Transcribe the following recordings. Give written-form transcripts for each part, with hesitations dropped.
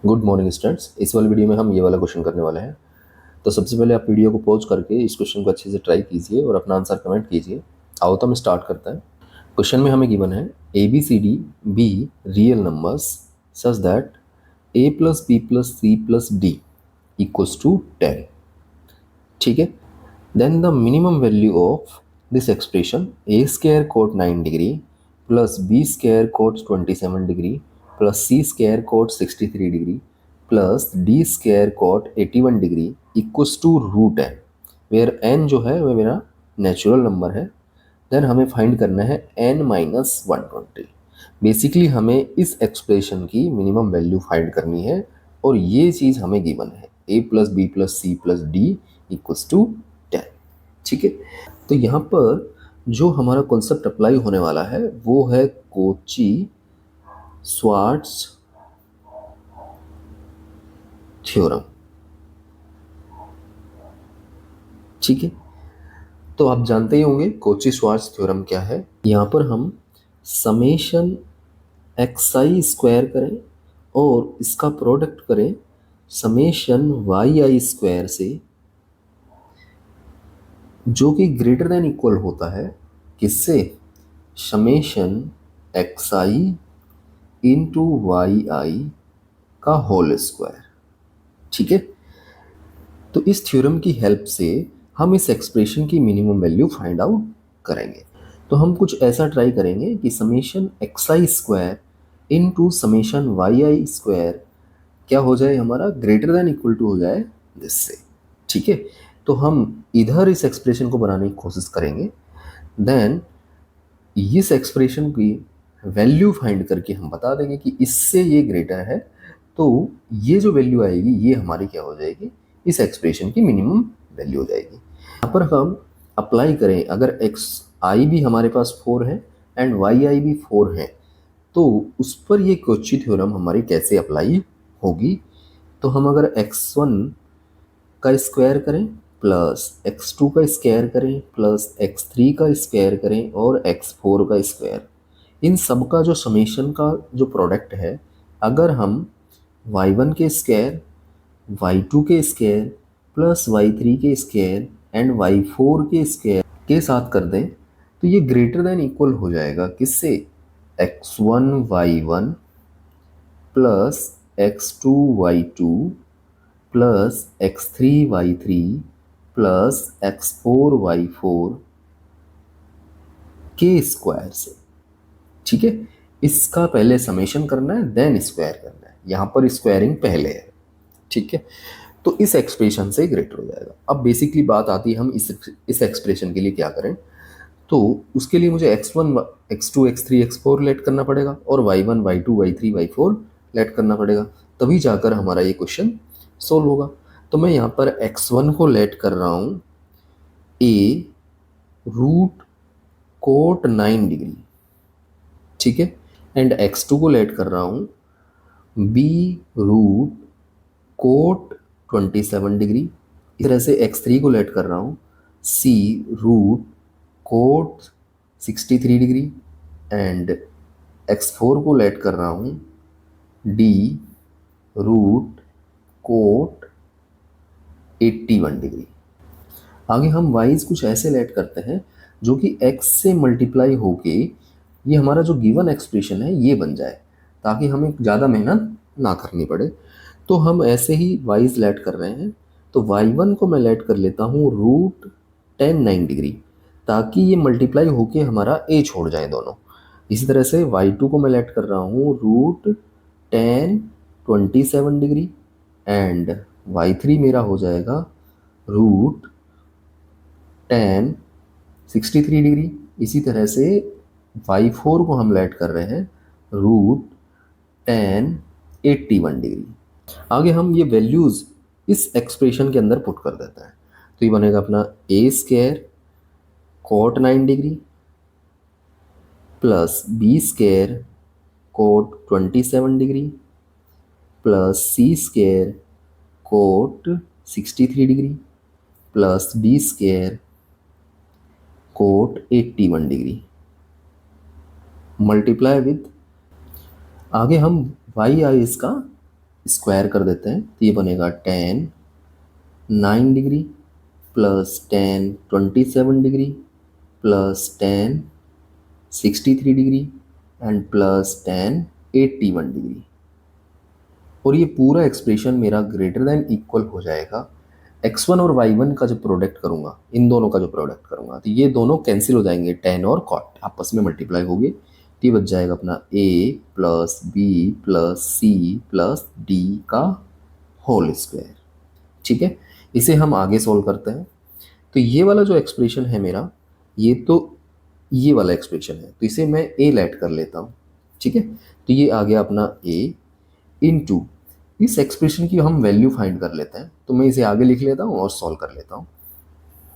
Good morning students. इस वाले video में हम ये वाला क्वेश्चन करने वाले हैं। तो सबसे पहले आप वीडियो को पॉज करके इस क्वेश्चन को अच्छे से ट्राई कीजिए और अपना आंसर कमेंट कीजिए। आओ तो हम स्टार्ट करते हैं। क्वेश्चन में हमें गिवन है A B C D be real numbers such that A plus B plus C plus D equals to 10। ठीक है। Then the minimum value of this expression A square cot 9 degree plus B square cot 27 degree plus C square cot 63 degree plus D square cot 81 degree equals to root N, where N जो है वह मेरा natural number है। Then हमें find करना है N minus 120। Basically हमें इस एक्सप्रेशन की मिनिमम वैल्यू फाइंड करनी है और ये चीज़ हमें गिवन है A plus B plus C plus D equals to 10। ठीक है। तो यहाँ पर जो हमारा कॉन्सेप्ट अप्लाई होने वाला है वो है कोची स्वार्ट्ज थ्योरम। ठीक है। तो आप जानते ही होंगे कोची स्वार्ट्ज थ्योरम क्या है। यहाँ पर हम समेशन एक्स आई स्क्वायर करें और इसका प्रोडक्ट करें समेशन वाई आई स्क्वायर से, जो कि ग्रेटर देन इक्वल होता है किससे, समेशन एक्स आई इंटू वाई आई का होल स्क्वायर। ठीक है। तो इस थ्योरम की हेल्प से हम इस एक्सप्रेशन की मिनिमम वैल्यू फाइंड आउट करेंगे। तो हम कुछ ऐसा ट्राई करेंगे कि समेशन एक्स आई स्क्वायर इंटू समेशन वाई आई स्क्वायर क्या हो जाए, हमारा ग्रेटर देन इक्वल टू हो जाए दिस से। ठीक है। तो हम इधर इस एक्सप्रेशन को बनाने की कोशिश करेंगे। देन इस एक्सप्रेशन की वैल्यू फाइंड करके हम बता देंगे कि इससे ये ग्रेटर है, तो ये जो वैल्यू आएगी ये हमारी क्या हो जाएगी, इस एक्सप्रेशन की मिनिमम वैल्यू हो जाएगी। यहाँ पर हम अप्लाई करें, अगर एक्स आई भी हमारे पास 4 है एंड वाई आई भी 4 है, तो उस पर ये कोची थ्योरम हमारी कैसे अप्लाई होगी। तो हम अगर x1 का स्क्वायर करें प्लस x2 का स्क्वायर करें प्लस x3 का स्क्वायर करें और x4 का स्क्वायर, इन सब का जो समेशन का जो प्रोडक्ट है, अगर हम y1 के स्क्वायर y2 के स्क्वायर प्लस y3 के स्क्वायर एंड y4 के स्क्वायर के साथ कर दें तो ये ग्रेटर देन इक्वल हो जाएगा किससे, x1 y1 plus x2 y2 plus x3 y3 plus x4 y4 के स्क्वायर से। ठीक है। इसका पहले समेशन करना है देन स्क्वायर करना है, यहाँ पर स्क्वायरिंग पहले है। ठीक है। तो इस एक्सप्रेशन से ग्रेटर हो जाएगा। अब बेसिकली बात आती है हम इस एक्सप्रेशन के लिए क्या करें। तो उसके लिए मुझे x1 x2 x3 x4 late करना पड़ेगा और y1 y2 y3 y4 late करना पड़ेगा, तभी जाकर हमारा ये क्वेश्चन सोल्व होगा। तो मैं यहाँ पर x1 को लेट कर रहा हूँ a रूट कोट 9 डिग्री। ठीक है। एंड x2 को लेट कर रहा हूँ b रूट कोट 27 डिग्री। इस तरह से x3 को लेट कर रहा हूँ c root cot 63 degree and x4 को लेट कर रहा हूँ d रूट कोट 81 डिग्री। आगे हम वाइज कुछ ऐसे लेट करते हैं जो कि x से मल्टीप्लाई होके ये हमारा जो गिवन एक्सप्रेशन है ये बन जाए, ताकि हमें ज़्यादा मेहनत ना करनी पड़े। तो हम ऐसे ही वाइज लेट कर रहे हैं। तो y1 को मैं लेट कर लेता हूँ रूट 9 डिग्री, ताकि ये मल्टीप्लाई होके हमारा a छोड़ जाए दोनों। इसी तरह से y2 को मैं लेट कर रहा हूँ रूट 27 डिग्री एंड y3 मेरा हो जाएगा रूट 63 डिग्री। इसी तरह से y4 को हम लेट कर रहे हैं रूट 81 डिग्री। आगे हम ये वैल्यूज़ इस एक्सप्रेशन के अंदर पुट कर देते हैं। तो ये बनेगा अपना a square cot 9 degree plus b square cot 27 degree plus c square cot 63 degree plus d square cot 81 degree multiply with, आगे हम वाई आई इसका स्क्वायर कर देते हैं तो ये बनेगा 10 9 degree plus 10 27 degree plus 10 63 degree and plus 10 81 degree. और ये पूरा एक्सप्रेशन मेरा ग्रेटर देन इक्वल हो जाएगा x1 और y1 का जो प्रोडक्ट करूंगा, इन दोनों का जो प्रोडक्ट करूंगा तो ये दोनों कैंसिल हो जाएंगे, tan और cot आपस में मल्टीप्लाई हो गए तो ये बच जाएगा अपना a plus B plus C plus D का होल स्क्वायर। ठीक है, इसे हम आगे सोल्व करते हैं। तो ये वाला जो एक्सप्रेशन है मेरा, ये वाला एक्सप्रेशन है तो इसे मैं a लेट कर लेता हूँ। ठीक है, तो ये आ गया अपना a इनटू इस एक्सप्रेशन की हम वैल्यू फाइंड कर लेते हैं। तो मैं इसे आगे लिख लेता हूँ और सॉल्व कर लेता हूँ।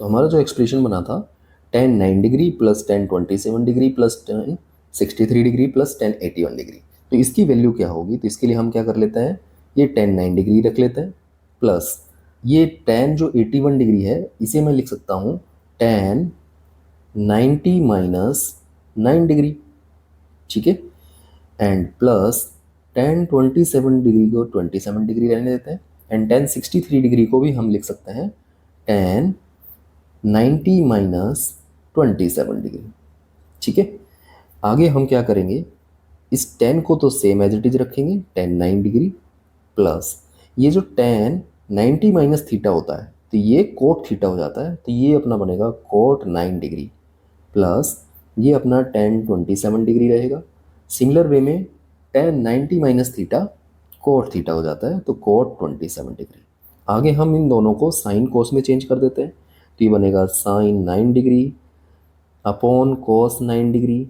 तो हमारा जो एक्सप्रेशन बना था 10 9 degree plus 10 27 degree plus 10 63 degree plus 10 81 degree, तो इसकी वैल्यू क्या होगी? तो इसके लिए हम क्या कर लेते हैं, ये 10 9 डिग्री रख लेते हैं प्लस ये 10 जो 81 डिग्री है इसे मैं लिख सकता हूँ 10 90 माइनस 9 डिग्री। ठीक है, एंड प्लस 10 27 डिग्री को 27 डिग्री रहने देते हैं एंड 10 63 डिग्री को भी हम लिख सकते हैं 10 90 माइनस 27 डिग्री। ठीक है, आगे हम क्या करेंगे, इस 10 को तो सेम एज इट इज रखेंगे 10 9 डिग्री प्लस ये जो 10 90 माइनस थीटा होता है तो ये कोट थीटा हो जाता है तो ये अपना बनेगा कोट 9 डिग्री प्लस ये अपना 10 27 डिग्री रहेगा। सिमिलर वे में 10 90 माइनस थीटा कोट थीटा हो जाता है तो कोट 27 डिग्री। आगे हम इन दोनों को साइन कोस में चेंज कर देते हैं तो ये बनेगा sine 9 degree upon cos 9 degree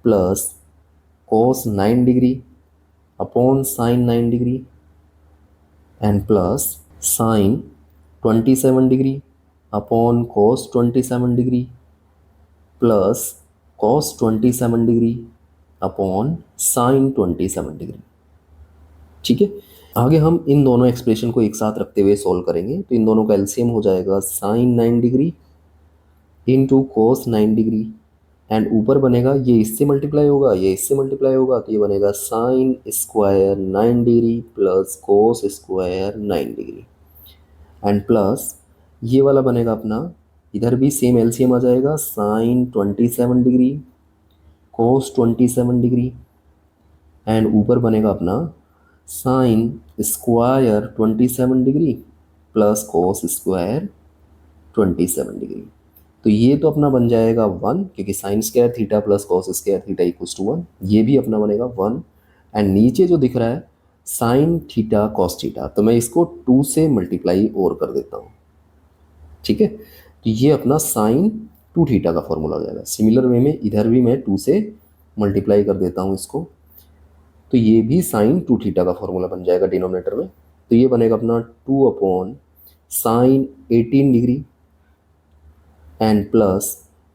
plus cos 9 degree upon sine 9 degree and plus sine 27 degree upon cos 27 degree plus cos 27 degree upon sine 27 degree. ठीक है, आगे हम इन दोनों एक्सप्रेशन को एक साथ रखते हुए सॉल्व करेंगे तो इन दोनों का एलसीएम हो जाएगा sine 9 degree into cos 9 degree and ऊपर बनेगा ये इससे मल्टीप्लाई होगा ये इससे मल्टीप्लाई होगा तो ये बनेगा sine square 9 degree plus cos square 9 degree and plus ये वाला बनेगा अपना, इधर भी सेम एलसीएम आ जाएगा sine 27 degree cos 27 degree and ऊपर बनेगा अपना sine square 27 degree plus cos square 27 degree. तो ये तो अपना बन जाएगा 1 क्योंकि sine square theta plus cos square theta equals to 1, ये भी अपना बनेगा 1 एंड नीचे जो दिख रहा है साइन थीटा कॉस थीटा तो मैं इसको 2 से मल्टीप्लाई और कर देता हूँ। ठीक है, तो ये अपना साइन 2 थीटा का फॉर्मूला हो जाएगा। सिमिलर वे में इधर भी मैं 2 से मल्टीप्लाई कर देता हूँ इसको तो ये भी साइन 2 थीटा का फॉर्मूला बन जाएगा डिनोमिनेटर में। तो ये बनेगा अपना 2 upon sine 18 degree and plus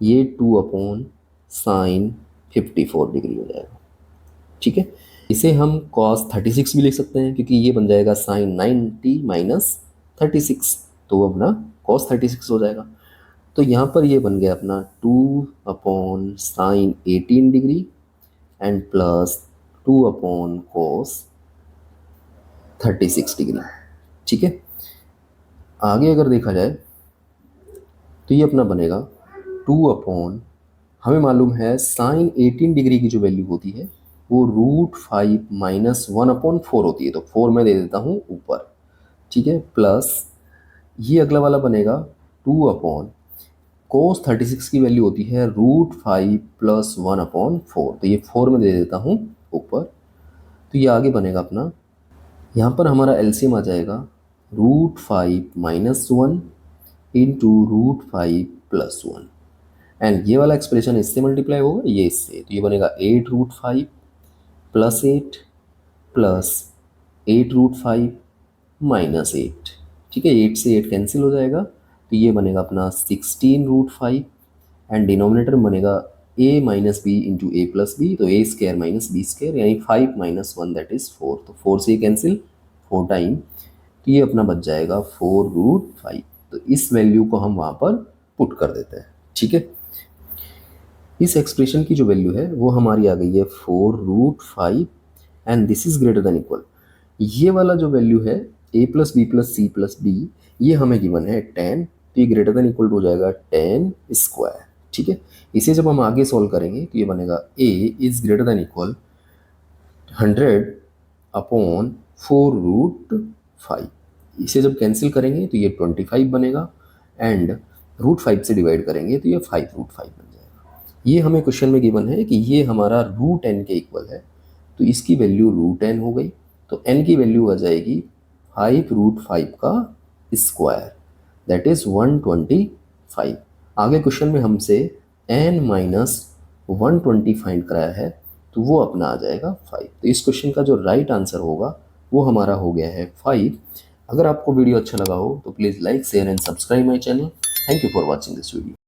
ये 2 अपॉन साइन 54 डिग्री हो जाएगा। ठीक है, इसे हम कॉस 36 भी लिख सकते हैं क्योंकि ये बन जाएगा साइन 90 माइनस 36 तो अपना कॉस 36 हो जाएगा। तो यहाँ पर ये बन गया अपना 2 upon sine 18 degree and plus 2 upon cos 36 degree. ठीक है, आगे अगर देखा जाए तो ये अपना बनेगा 2 अपॉन, हमें मालूम है साइन 18 डिग्री की जो वैल्यू होती है वो √5 माइनस 1/4 होती है तो 4 मैं दे देता हूँ ऊपर। ठीक है, प्लस ये अगला वाला बनेगा 2 अपॉन कोस 36 की वैल्यू होती है √5 प्लस 1/4 तो ये 4 में दे देता हूँ ऊपर। तो ये आगे बनेगा अपना, यहाँ पर हमारा एलसीएम आ जाएगा √5 माइनस 1 इंटू √5 प्लस 1 एंड ये वाला एक्सप्रेशन इससे मल्टीप्लाई होगा ये इससे तो ये बनेगा 8 √5 प्लस 8 प्लस 8 √5 माइनस 8। ठीक है, 8 से 8 कैंसिल हो जाएगा तो ये बनेगा अपना 16 √5 एंड डिनोमिनेटर में बनेगा a minus B into A plus B तो a square minus B square यानी 5 माइनस 1 दैट इज 4 तो 4 से कैंसिल 4 टाइम तो ये अपना बच जाएगा 4 √5 तो इस वैल्यू को हम वहाँ पर पुट कर देते हैं। ठीक है, इस एक्सप्रेशन की जो वैल्यू है वो हमारी आ गई है 4 √5 and this is greater than equal. ये वाला जो वैल्यू है a plus B plus C plus D, ये हमें गिवन है 10, तो ये ग्रेटर देन इक्वल टू हो जाएगा 10 स्क्वायर। ठीक है, इसे जब हम आगे सॉल्व करेंगे तो ये बनेगा a is greater than equal 100/4√5। इसे जब कैंसिल करेंगे तो ये 25 बनेगा, एंड √5 से डिवाइड करेंगे तो ये 5√5 बन जाएगा। ये हमें क्वेश्चन में गिवन है कि ये हमारा √n के इक्वल है, तो इसकी वैल्यू √n हो गई, तो n की वैल्यू आ जाएगी 5√5 का स्क्वायर, दैट इज 125। आगे क्वेश्चन में हमसे n माइनस 120 फाइंड कराया है, तो वो अपना आ जाएगा 5। तो इस क्वेश्चन का जो राइट आंसर होगा वो हमारा हो गया है 5। अगर आपको वीडियो अच्छा लगा हो तो please like share and subscribe my channel. Thank you for watching this video.